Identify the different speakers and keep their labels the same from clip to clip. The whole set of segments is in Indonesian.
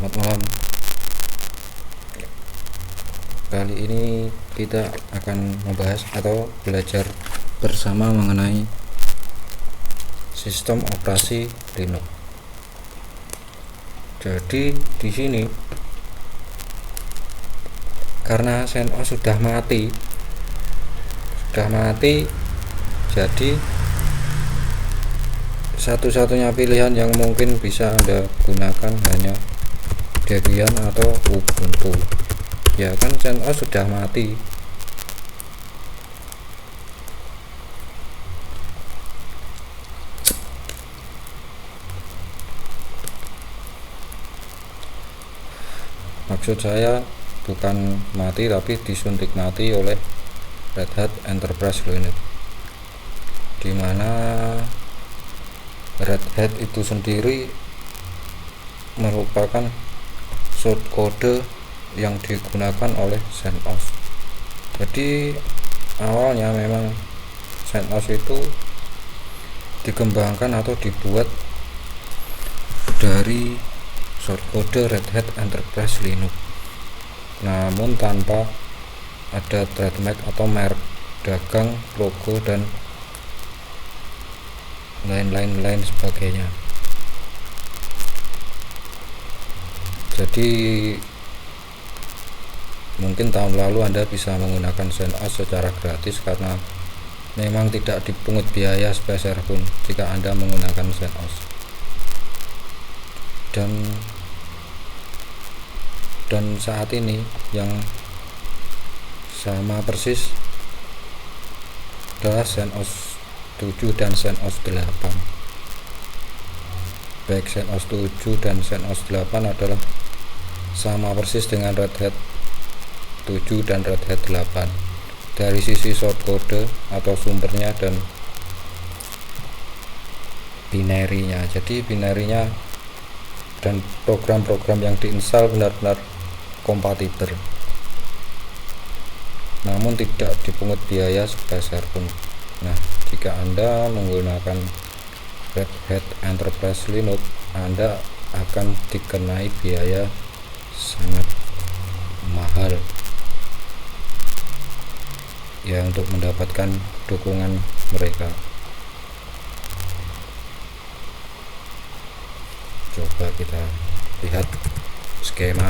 Speaker 1: Selamat malam. Kali ini kita akan membahas atau belajar bersama mengenai sistem operasi Linux. Jadi di sini karena CentOS sudah mati, jadi satu-satunya pilihan yang mungkin bisa Anda gunakan hanya Debian atau Ubuntu. Ya kan CentOS sudah mati. Maksud saya bukan mati tapi disuntik mati oleh Red Hat Enterprise Linux, dimana Red Hat itu sendiri merupakan source code yang digunakan oleh CentOS. Jadi awalnya memang CentOS itu dikembangkan atau dibuat dari source code Red Hat Enterprise Linux, namun tanpa ada trademark atau merek dagang, logo, dan lain sebagainya. Jadi mungkin tahun lalu Anda bisa menggunakan CentOS secara gratis karena memang tidak dipungut biaya sepeser pun jika Anda menggunakan CentOS. Dan saat ini yang sama persis adalah CentOS 7 dan CentOS 8. Baik CentOS 7 dan CentOS 8 adalah sama persis dengan Red Hat 7 dan Red Hat 8 dari sisi source code atau sumbernya dan binary-nya. Jadi binary-nya dan program-program yang diinstal benar-benar kompatibel, namun tidak dipungut biaya sepeser pun. Nah, jika Anda menggunakan Red Hat Enterprise Linux, Anda akan dikenai biaya sangat mahal ya untuk mendapatkan dukungan mereka. Coba kita lihat skema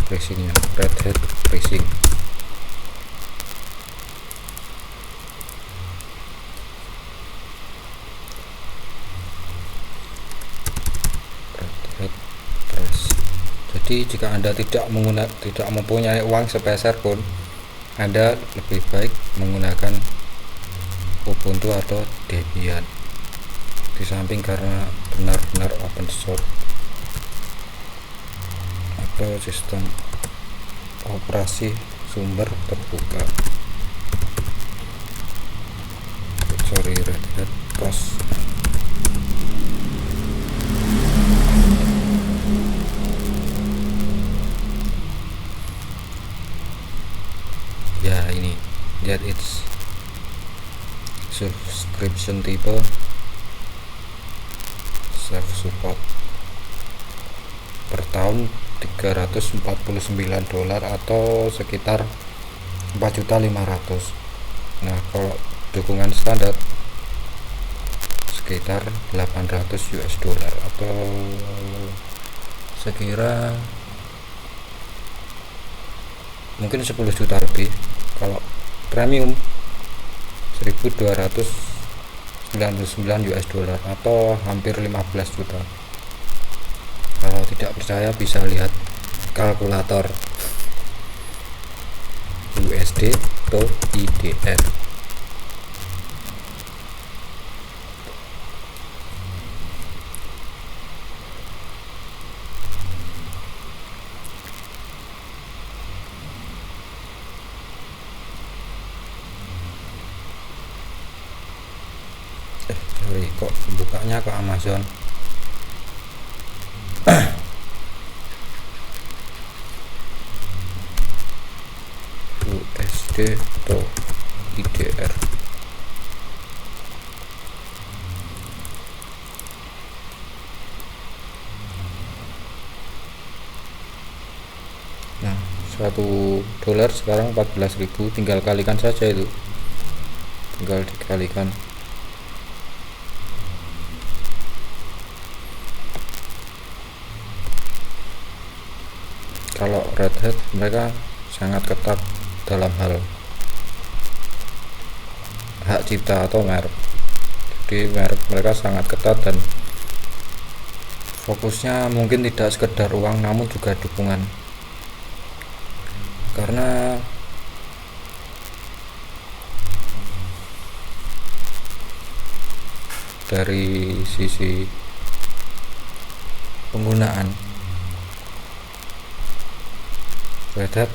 Speaker 1: pricingnya. Red Hat pricing. Jadi jika Anda tidak mempunyai uang sepeser pun, Anda lebih baik menggunakan Ubuntu atau Debian. Di samping karena benar-benar open source atau sistem operasi sumber terbuka. Red Hat POS. Ya, ini lihat, it's subscription type, self support, per tahun $349 atau sekitar 4.500.000. Nah, kalau dukungan standar sekitar $800 atau sekira mungkin 10 juta lebih. Kalau premium $1.299 atau hampir 15 juta. Kalau tidak percaya bisa lihat kalkulator USD atau IDR. Sorry, kok bukanya ke Amazon. USD atau IDR. Nah, $1 sekarang 14.000, tinggal kalikan saja itu, tinggal dikalikan. Kalau Red Hat mereka sangat ketat dalam hal hak cipta atau merek. Jadi merek mereka sangat ketat dan fokusnya mungkin tidak sekedar uang namun juga dukungan, karena dari sisi penggunaan Red Hat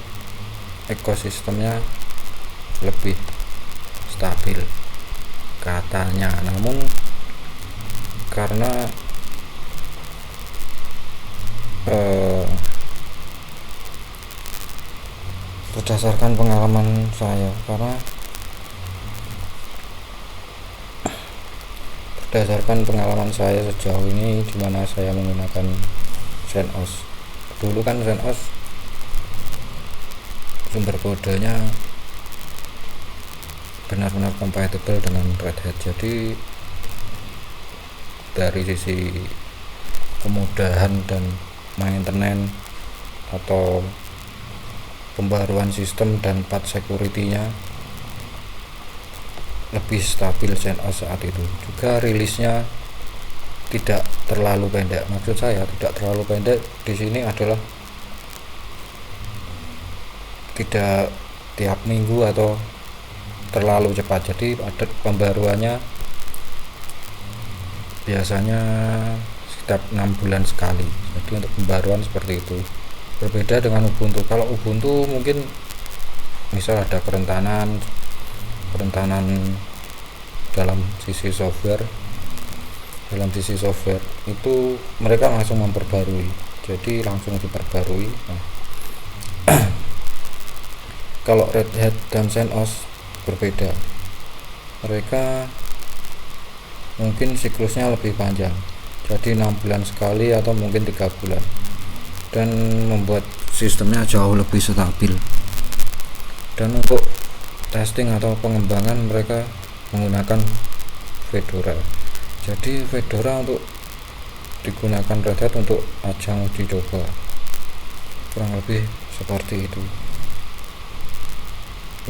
Speaker 1: ekosistemnya lebih stabil katanya, namun karena berdasarkan pengalaman saya, sejauh ini dimana saya menggunakan CentOS. Dulu kan CentOS sumber kodenya benar-benar compatible dengan Red Hat, jadi dari sisi kemudahan dan maintenance atau pembaruan sistem dan part security-nya lebih stabil CentOS saat itu. Juga rilisnya tidak terlalu pendek. Maksud saya tidak terlalu pendek di sini adalah tidak tiap minggu atau terlalu cepat. Jadi ada pembaruannya biasanya setiap 6 bulan sekali. Jadi untuk pembaruan seperti itu. Berbeda dengan Ubuntu. Kalau Ubuntu mungkin misal ada kerentanan dalam sisi software itu mereka langsung memperbarui, jadi langsung diperbarui. Nah, kalau Red Hat dan CentOS berbeda, mereka mungkin siklusnya lebih panjang, jadi 6 bulan sekali atau mungkin 3 bulan, dan membuat sistemnya jauh lebih stabil. Dan untuk testing atau pengembangan mereka menggunakan Fedora. Jadi Fedora untuk digunakan Red Hat untuk ajang uji coba, kurang lebih seperti itu.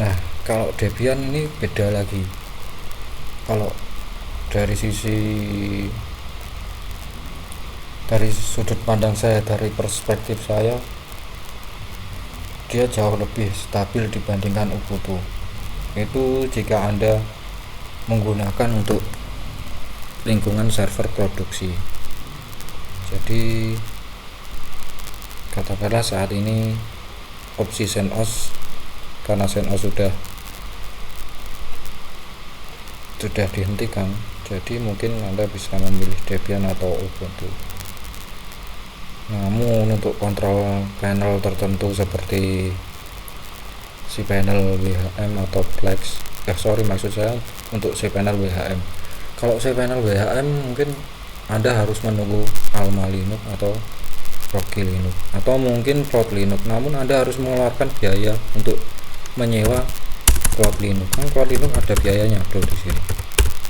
Speaker 1: Nah, kalau Debian ini beda lagi. Kalau dari sudut pandang saya, dari perspektif saya, dia jauh lebih stabil dibandingkan Ubuntu. Itu jika Anda menggunakan untuk lingkungan server produksi. Jadi katakanlah saat ini opsi CentOS, karena CentOS sudah dihentikan, jadi mungkin Anda bisa memilih Debian atau Ubuntu. Namun untuk kontrol panel tertentu seperti cPanel WHM atau Plex, maksud saya untuk cPanel WHM. Kalau cPanel WHM mungkin Anda harus menunggu Alma Linux atau Rocky Linux atau mungkin Cloud Linux, namun Anda harus mengeluarkan biaya untuk menyewa Cloud Linux. Kan Cloud Linux ada biayanya bro di sini.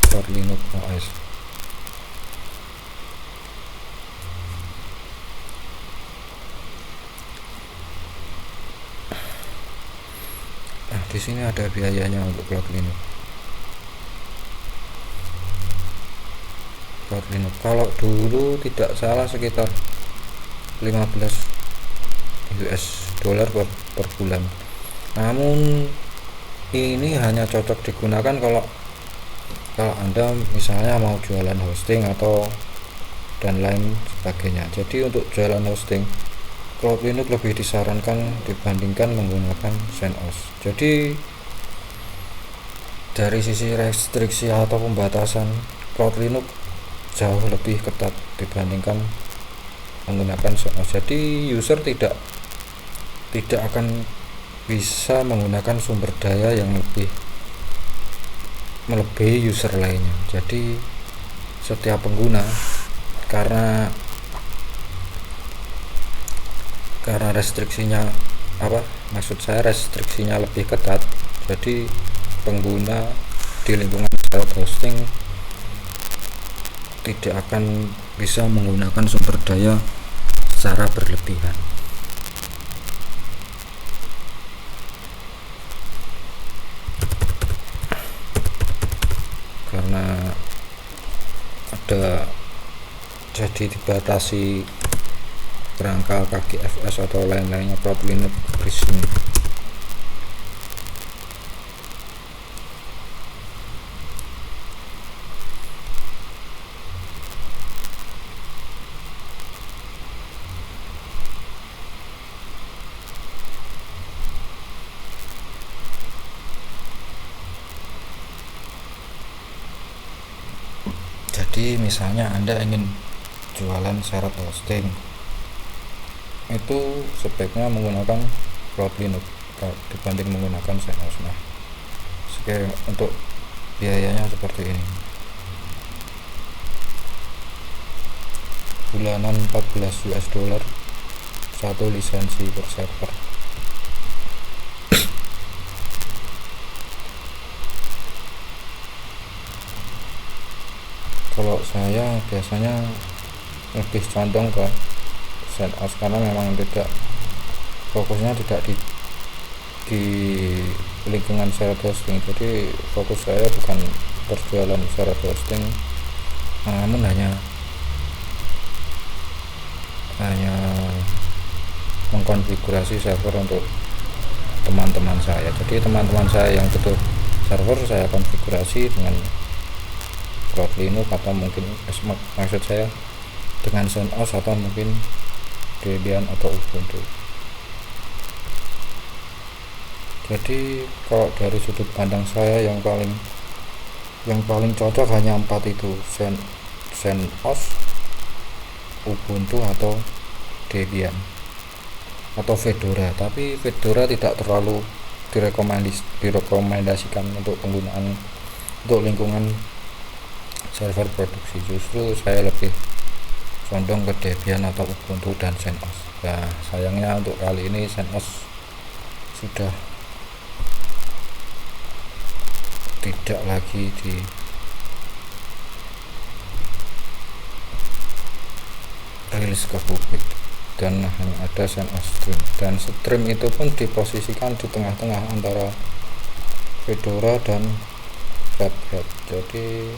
Speaker 1: Cloud Linux OS. Nah, di sini ada biayanya untuk Cloud Linux. Kalau dulu tidak salah sekitar 15 US dollar per bulan. Namun ini hanya cocok digunakan kalau Anda misalnya mau jualan hosting atau dan lain sebagainya. Jadi untuk jualan hosting, Cloud Linux lebih disarankan dibandingkan menggunakan CentOS. Jadi dari sisi restriksi atau pembatasan, Cloud Linux jauh lebih ketat dibandingkan menggunakan CentOS. Jadi user tidak akan bisa menggunakan sumber daya yang melebihi user lainnya. Jadi setiap pengguna karena restriksinya maksud saya restriksinya lebih ketat, jadi pengguna di lingkungan cloud hosting tidak akan bisa menggunakan sumber daya secara berlebihan. Karena ada jadi dibatasi kerangka KGFS atau lain-lainnya, Cloud Linux Bridging. Jadi misalnya Anda ingin jualan syarat hosting, itu sebaiknya menggunakan Cloud Linux dibanding menggunakan CentOS. Nah, untuk biayanya seperti ini. Bulanan 14 US dollar, satu lisensi per server. Kalau saya biasanya lebih condong ke CentOS karena memang fokusnya tidak di lingkungan syarat hosting. Jadi fokus saya bukan perjualan syarat hosting, namun hanya mengkonfigurasi server untuk teman-teman saya. Jadi teman-teman saya yang butuh server saya konfigurasi dengan Cloud Linux atau mungkin maksud saya dengan CentOS atau mungkin Debian atau Ubuntu. Jadi kalau dari sudut pandang saya yang paling cocok hanya 4 itu, CentOS, Ubuntu atau Debian atau Fedora. Tapi Fedora tidak terlalu direkomendasikan untuk penggunaan untuk lingkungan server produksi. Justru saya lebih condong ke Debian atau Ubuntu dan CentOS. Nah, sayangnya untuk kali ini CentOS sudah tidak lagi di rilis ke publik dan hanya ada CentOS Stream, dan Stream itu pun diposisikan di tengah-tengah antara Fedora dan Red Hat. Jadi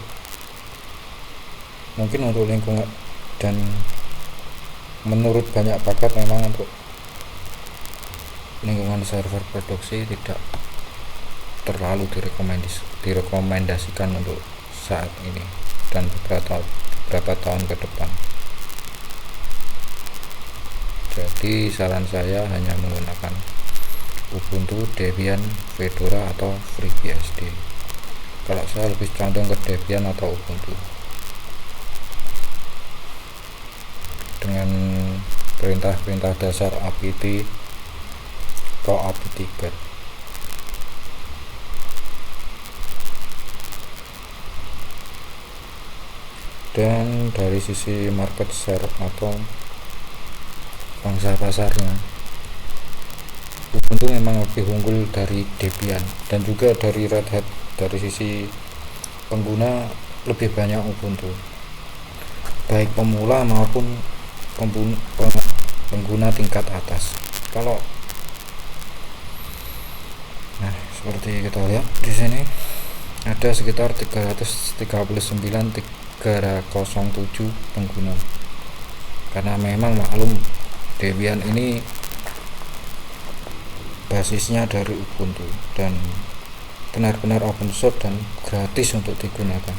Speaker 1: mungkin untuk lingkungan, dan menurut banyak pakar memang untuk lingkungan server produksi tidak terlalu direkomendasikan untuk saat ini dan beberapa tahun ke depan. Jadi saran saya hanya menggunakan Ubuntu, Debian, Fedora atau FreeBSD. Kalau saya lebih condong ke Debian atau Ubuntu dengan perintah-perintah dasar apt atau apt-get. Dan dari sisi market share atau pangsa pasarnya, Ubuntu memang lebih unggul dari Debian dan juga dari Red Hat. Dari sisi pengguna lebih banyak Ubuntu, baik pemula maupun pengguna tingkat atas. Seperti kita lihat di sini ada sekitar 339.307 pengguna. Karena memang maklum Debian ini basisnya dari Ubuntu dan benar-benar open source dan gratis untuk digunakan.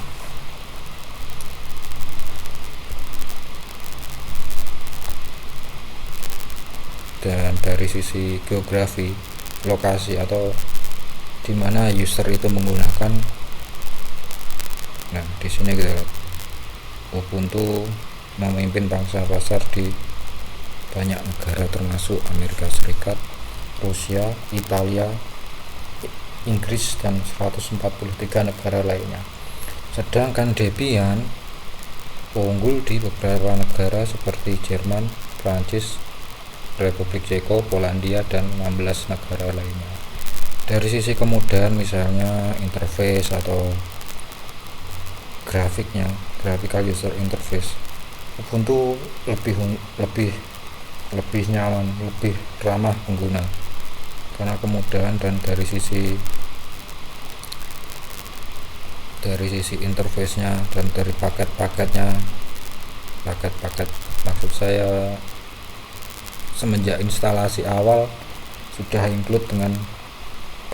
Speaker 1: Dan dari sisi geografi, lokasi atau di mana user itu menggunakan, nah di sini kita lihat Ubuntu memimpin pangsa pasar di banyak negara termasuk Amerika Serikat, Rusia, Italia, Inggris, dan 143 negara lainnya. Sedangkan Debian unggul di beberapa negara seperti Jerman, Prancis, Republik Ceko, Polandia, dan 16 negara lainnya. Dari sisi kemudahan misalnya interface atau grafiknya, graphical user interface, Ubuntu lebih nyaman, lebih ramah pengguna karena kemudahan. Dan dari sisi interface-nya dan dari paket-paket maksud saya semenjak instalasi awal sudah include dengan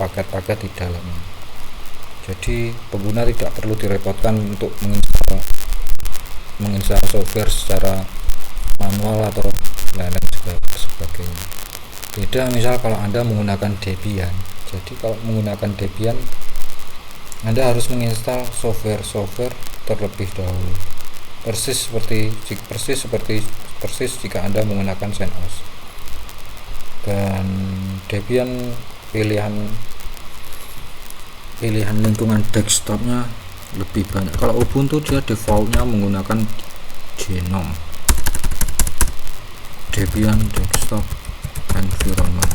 Speaker 1: paket-paket di dalamnya, jadi pengguna tidak perlu direpotkan untuk menginstal software secara manual atau lain-lain sebagainya. Beda misal kalau Anda menggunakan Debian. Jadi kalau menggunakan Debian, Anda harus menginstal software terlebih dahulu, persis jika Anda menggunakan CentOS. Dan Debian pilihan lingkungan desktopnya lebih banyak. Kalau Ubuntu dia defaultnya menggunakan Genome, Debian Desktop Environment.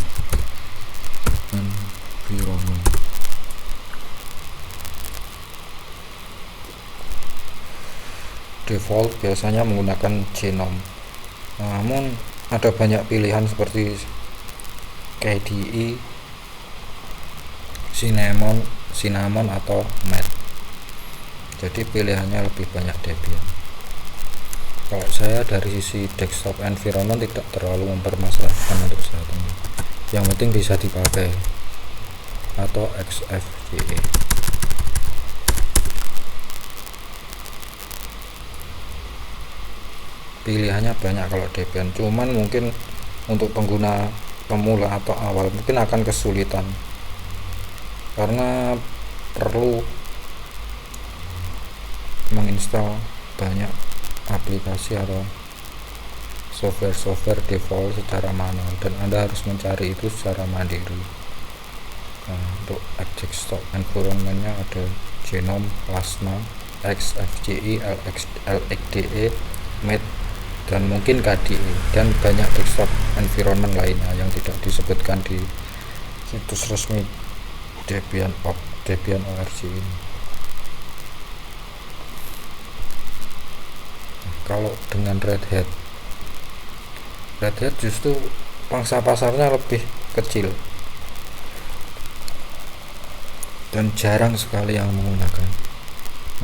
Speaker 1: Default biasanya menggunakan Genome, namun ada banyak pilihan seperti KDE, Cinnamon atau Met. Jadi pilihannya lebih banyak Debian. Kalau saya dari sisi desktop environment tidak terlalu mempermasalahkan untuk saat ini. Yang penting bisa dipakai, atau XFCE. Pilihannya banyak kalau Debian, cuman mungkin untuk pengguna pemula atau awal mungkin akan kesulitan karena perlu menginstal banyak aplikasi atau software default secara manual, dan Anda harus mencari itu secara mandiri. Nah, untuk desktop environment-nya ada Genome, Plasma, XFCE, LXDE, Met, dan mungkin KDE, dan banyak desktop environment lainnya yang tidak disebutkan di situs resmi Debian ORG ini. Kalau dengan Red Hat justru pangsa pasarnya lebih kecil dan jarang sekali yang menggunakan.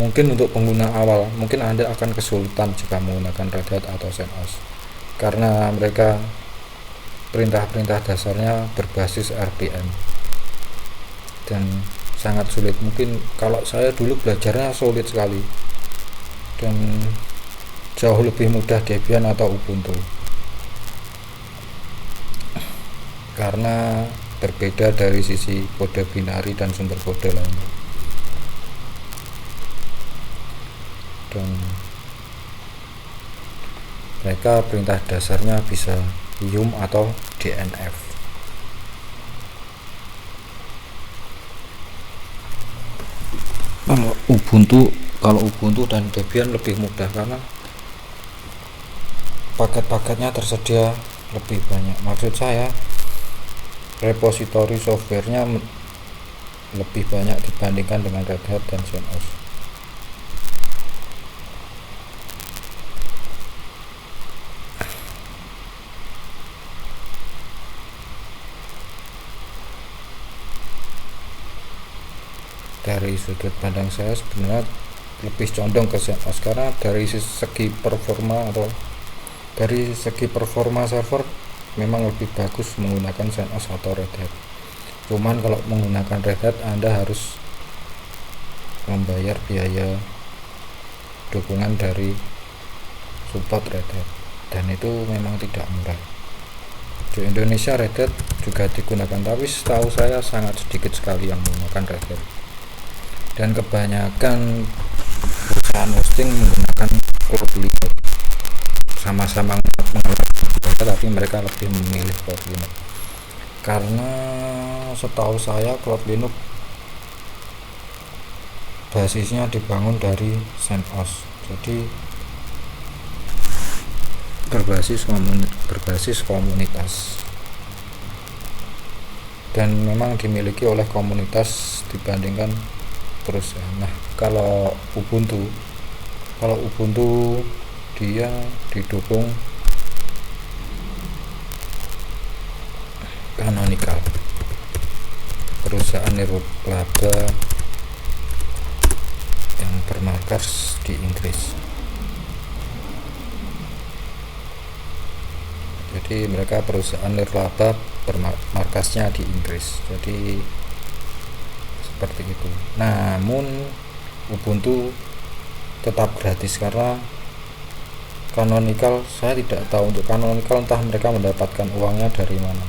Speaker 1: Mungkin untuk pengguna awal mungkin Anda akan kesulitan jika menggunakan Red Hat atau CentOS karena mereka perintah-perintah dasarnya berbasis RPM dan sangat sulit. Mungkin kalau saya dulu belajarnya sulit sekali, dan jauh lebih mudah Debian atau Ubuntu karena berbeda dari sisi kode binari dan sumber kode lainnya. Dan mereka perintah dasarnya bisa yum atau DNF. Kalau Ubuntu dan Debian lebih mudah karena paket-paketnya tersedia lebih banyak. Maksud saya repositori softwarenya lebih banyak dibandingkan dengan Red Hat dan CentOS. Dari sudut pandang saya sebenarnya lebih condong ke CentOS karena dari segi performa server memang lebih bagus menggunakan CentOS atau Red Hat. Cuman kalau menggunakan Red Hat Anda harus membayar biaya dukungan dari support Red Hat, dan itu memang tidak murah. Di Indonesia Red Hat juga digunakan, tapi setahu saya sangat sedikit sekali yang menggunakan Red Hat, dan kebanyakan perusahaan hosting menggunakan Cloud Linux. Sama-sama mengalami, tapi mereka lebih memilih Cloud Linux karena setahu saya Cloud Linux basisnya dibangun dari CentOS. Jadi berbasis komunitas, dan memang dimiliki oleh komunitas dibandingkan perusahaan. Nah, kalau Ubuntu dia didukung Canonical, perusahaan nirlaba yang bermarkas di Inggris. Jadi mereka perusahaan nirlaba bermarkasnya di Inggris, jadi seperti itu. Namun Ubuntu tetap gratis karena Canonical, saya tidak tahu untuk Canonical entah mereka mendapatkan uangnya dari mana,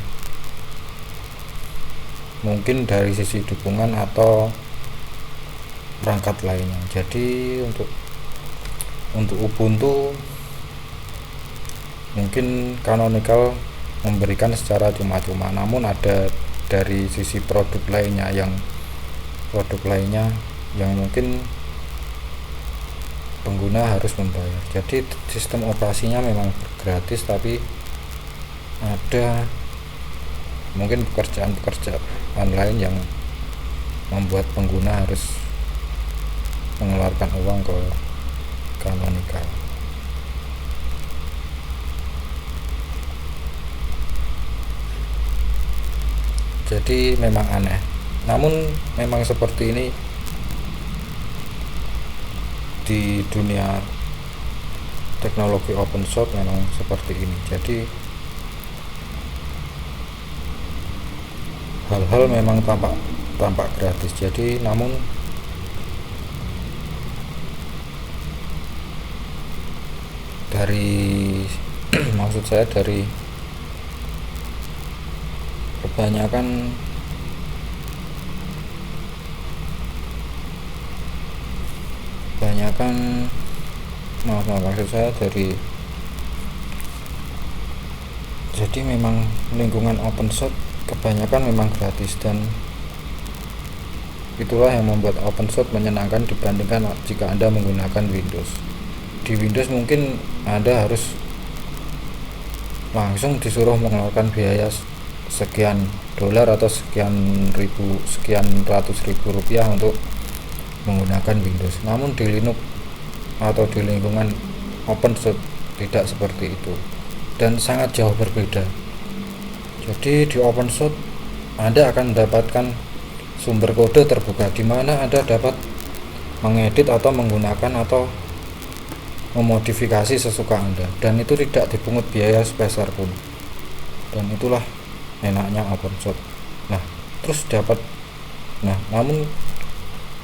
Speaker 1: mungkin dari sisi dukungan atau perangkat lainnya. Jadi untuk Ubuntu mungkin Canonical memberikan secara cuma-cuma, namun ada dari sisi produk lainnya yang mungkin pengguna harus membayar. Jadi sistem operasinya memang gratis, tapi ada mungkin pekerjaan lain yang membuat pengguna harus mengeluarkan uang ke Canonical. Jadi memang aneh, namun memang seperti ini di dunia teknologi open source, memang seperti ini. Jadi hal-hal memang tampak gratis. Jadi namun dari maksud saya dari kebanyakan maksud saya dari, jadi memang lingkungan open source kebanyakan memang gratis, dan itulah yang membuat open source menyenangkan dibandingkan jika Anda menggunakan Windows. Di Windows mungkin Anda harus langsung disuruh mengeluarkan biaya sekian dolar atau sekian ratus ribu rupiah untuk menggunakan Windows. Namun di Linux atau di lingkungan open source tidak seperti itu, dan sangat jauh berbeda. Jadi di open source Anda akan mendapatkan sumber kode terbuka, di mana Anda dapat mengedit atau menggunakan atau memodifikasi sesuka Anda, dan itu tidak dipungut biaya sepeser pun. Dan itulah enaknya open source. Namun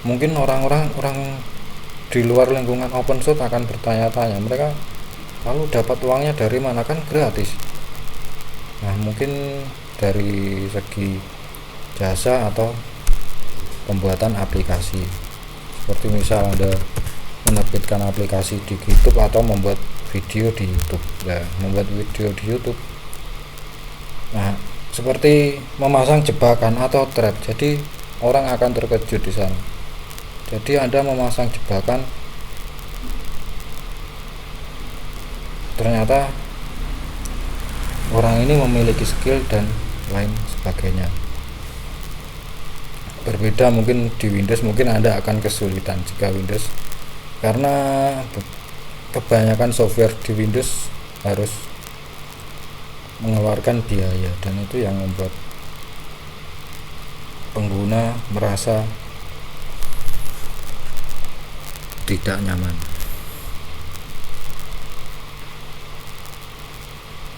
Speaker 1: mungkin orang di luar lingkungan open source akan bertanya-tanya, mereka lalu dapat uangnya dari mana, kan gratis. Nah, mungkin dari segi jasa atau pembuatan aplikasi, seperti misal Anda menerbitkan aplikasi di GitHub atau membuat video di YouTube. Nah, seperti memasang jebakan atau trap, jadi orang akan terkejut di sana. Jadi Anda memasang jebakan, ternyata orang ini memiliki skill dan lain sebagainya. Berbeda mungkin di Windows, mungkin Anda akan kesulitan jika Windows, karena kebanyakan software di Windows harus mengeluarkan biaya, dan itu yang membuat pengguna merasa tidak nyaman.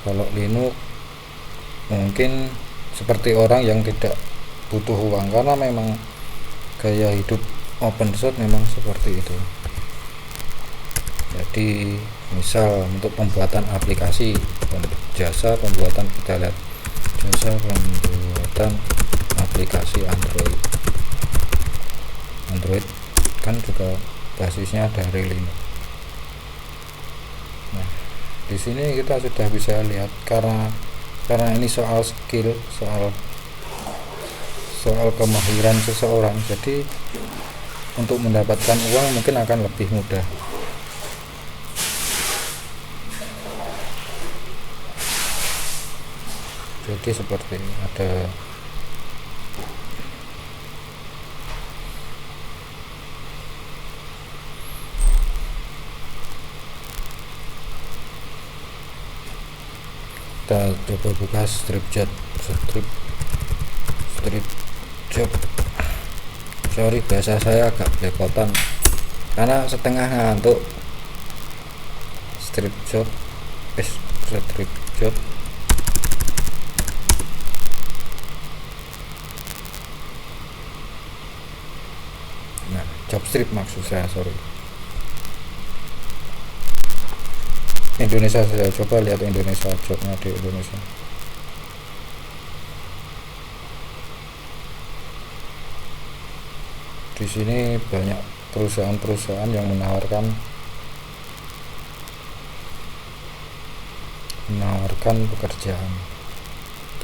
Speaker 1: Kalau Linux mungkin seperti orang yang tidak butuh uang, karena memang gaya hidup open source memang seperti itu. Jadi misal untuk pembuatan aplikasi, jasa pembuatan aplikasi Android kan juga basisnya dari Linux. Nah, di sini kita sudah bisa lihat, karena ini soal skill, soal kemahiran seseorang, jadi untuk mendapatkan uang mungkin akan lebih mudah. jadi seperti ada kita coba buka strip job. Sorry bahasa saya agak belepotan karena setengah ngantuk. Strip job. Nah, job strip maksud saya, sorry. Indonesia saya coba lihat Indonesia, jobnya di Indonesia. Di sini banyak perusahaan-perusahaan yang menawarkan pekerjaan,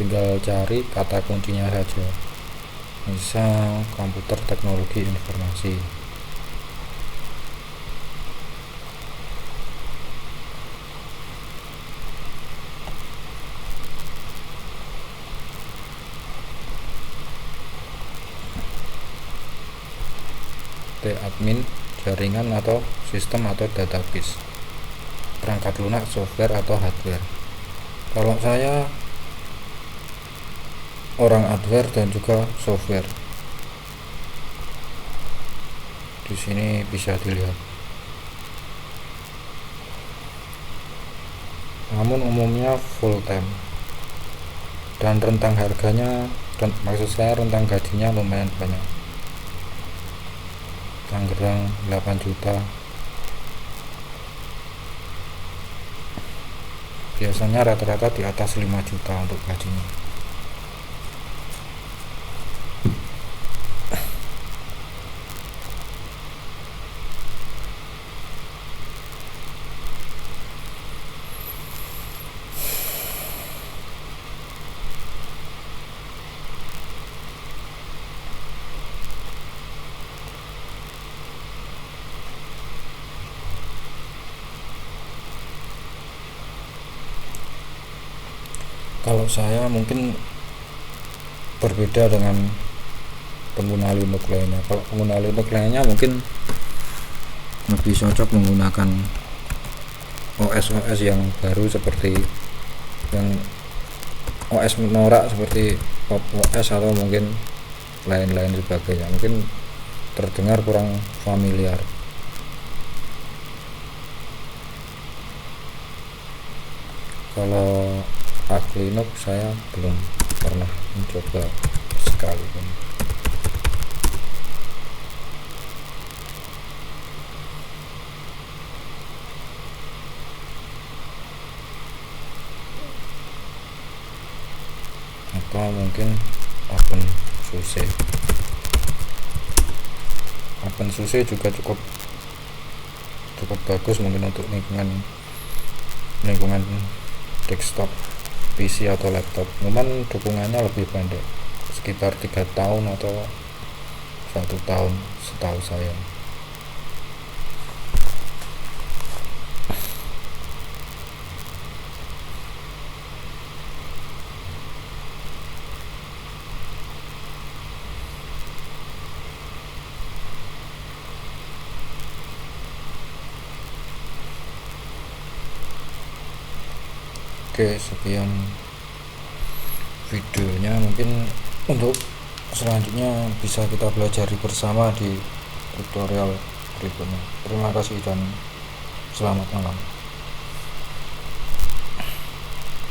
Speaker 1: tinggal cari kata kuncinya saja, misal komputer teknologi informasi. Admin jaringan atau sistem atau database, perangkat lunak, software atau hardware. Kalau saya orang hardware dan juga software. Di sini bisa dilihat. Namun umumnya full time dan rentang harganya, maksud saya rentang gajinya lumayan banyak. Tangerang 8 juta, biasanya rata-rata di atas 5 juta untuk gajinya. Kalau saya mungkin berbeda dengan pengguna Linux lainnya. Kalau pengguna Linux lainnya mungkin lebih cocok menggunakan OS yang baru seperti yang OS norak seperti Pop OS atau mungkin lain-lain sebagainya. Mungkin terdengar kurang familiar. Kalau Arch Linux saya belum pernah mencoba sekalipun. Atau mungkin OpenSUSE juga cukup bagus mungkin untuk lingkungan desktop PC atau laptop. Cuman dukungannya lebih pendek, sekitar 3 tahun atau 1 tahun setahu saya. Oke, sekian videonya. Mungkin untuk selanjutnya bisa kita pelajari bersama di tutorial berikutnya. Terima kasih dan selamat malam.